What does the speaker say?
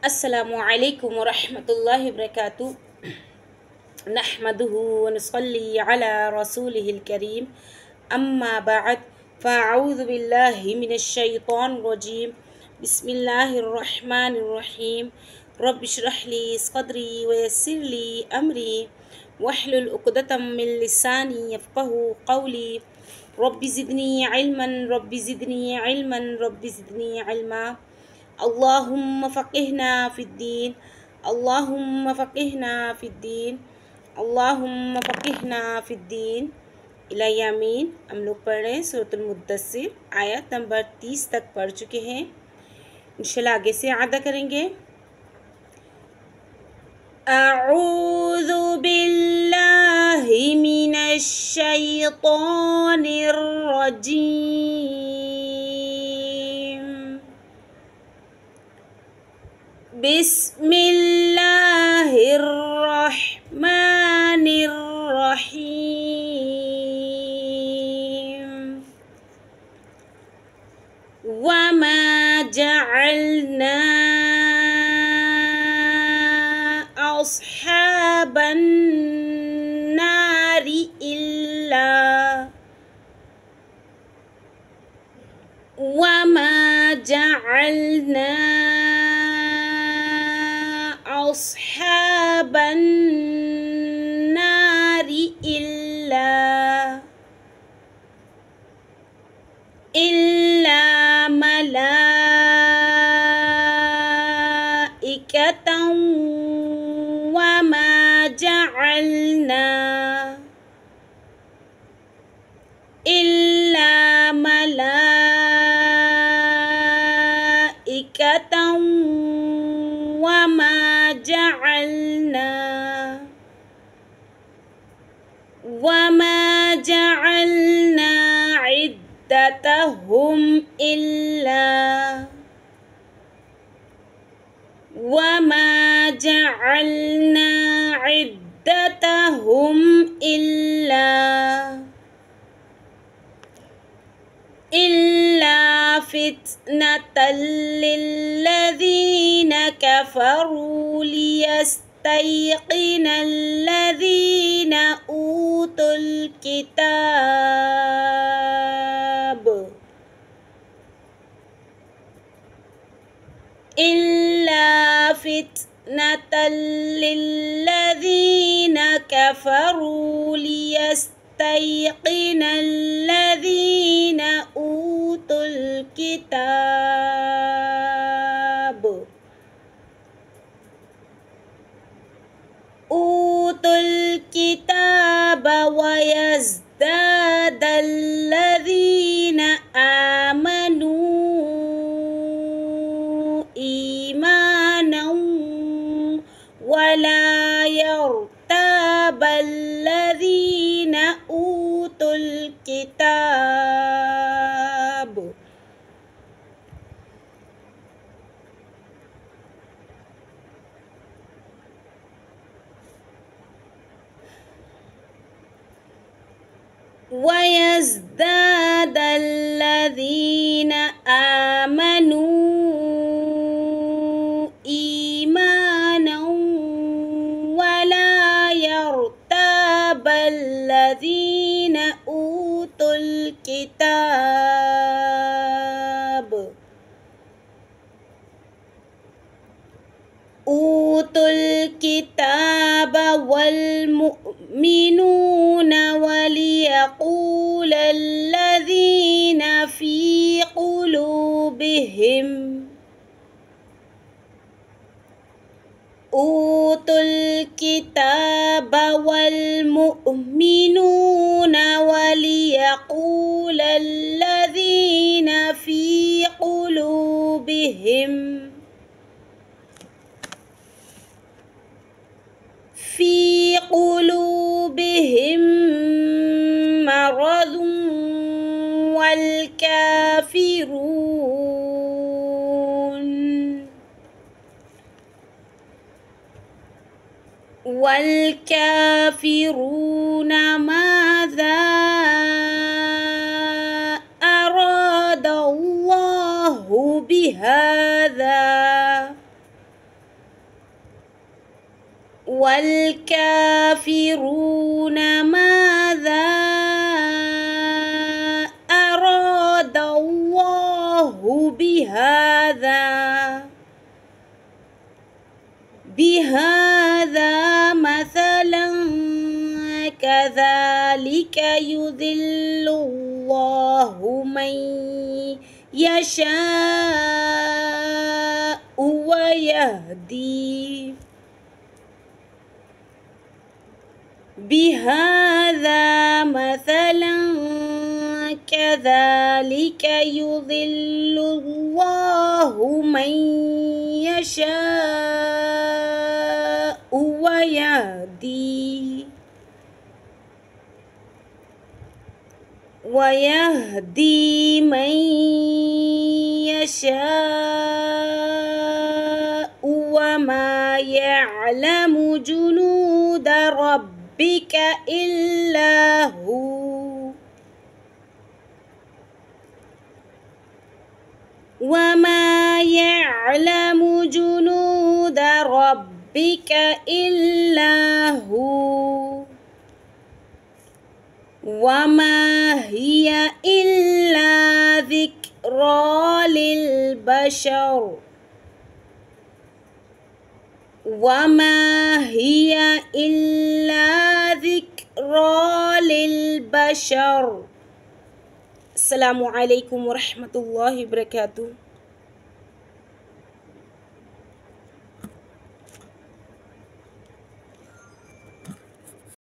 अस्सलामुअलैकुम वरहमतुल्लाहि वबरकातुहू नहमदुहु व नुसल्ली अला रसूलिहिल करीम अम्मा बअद फ़अऊज़ु बिल्लाहि मिनश शैतानिर रजीम बिस्मिल्लाहिर रहमानिर रहीम रब्बि इश्रह ली सदरी व यस्सिर ली अमरी वहलुल उक़दतम मिन लिसानी यफ़क़हू क़ौली रब्बि ज़िदनी इल्मन रब्बि ज़िदनी इल्मन रब्बि ज़िदनी इल्मा अल्लाहुम्मा फ़क़िहना फ़िद्दीन अल्लाहुम्मा फ़क़िहना फ़िद्दीन अल्लाहुम्मा फ़क़िहना फ़िद्दीन इलाही आमीन। हम लोग पढ़ रहे हैं सूरतुल मुद्दस्सिर, आयत नंबर 30 तक पढ़ चुके हैं। इंशाल्लाह आगे से अदा करेंगे। अऊज़ु बिल्लाहि मिनश शैतानिर रजीम बिस्मिल्लाहिर्रहमानिर्रहीम वमा जअलना अस्हाबन नारि इल्ला वमा जअलना अस्हाबन नारि इल्ला मलाइकतन वमा जअलना इल्ला मलाइकतन वमा जअलना इद्दतहुम इल्ला वमा जअलना इद्दतहुम इल्ला फितनतल लिल्लज़ीना कफ़रू लियस्तयक़िनल लज़ीना ऊतुल किताब इल्ला फितनतल लिल्लज़ीना कफ़रू लियस्तयक़िनल लज़ीना ऊतुल किताब वयज़दादल लज़ीना आमनू ईमानन वला यर्ताबल लज़ीना ऊतुल किताब वयज़दाद الذين آمنوا إيمانا ولا يرتاب الذين أوتوا الكتاب والمؤمنون وليقول الذين في قلوبهم أوتوا الكتاب والمؤمنون وليقول الذين في قلوبهم مرض والكافرون ماذا أراد الله بهذا والكافرون ماذا أراد الله بهذا مثلا كذلك يضل الله من يشاء ويهدي بهذا مثلا كذلك يضل الله من يشاء ويهدي من يشاء وما يعلم جنود ربك إلا هو وما يعلم جنود ربك إلا هو وما هي إلا ذكرى للبشر وما هي إلا ذكرى للبشر. السلام عليكم ورحمة الله وبركاته.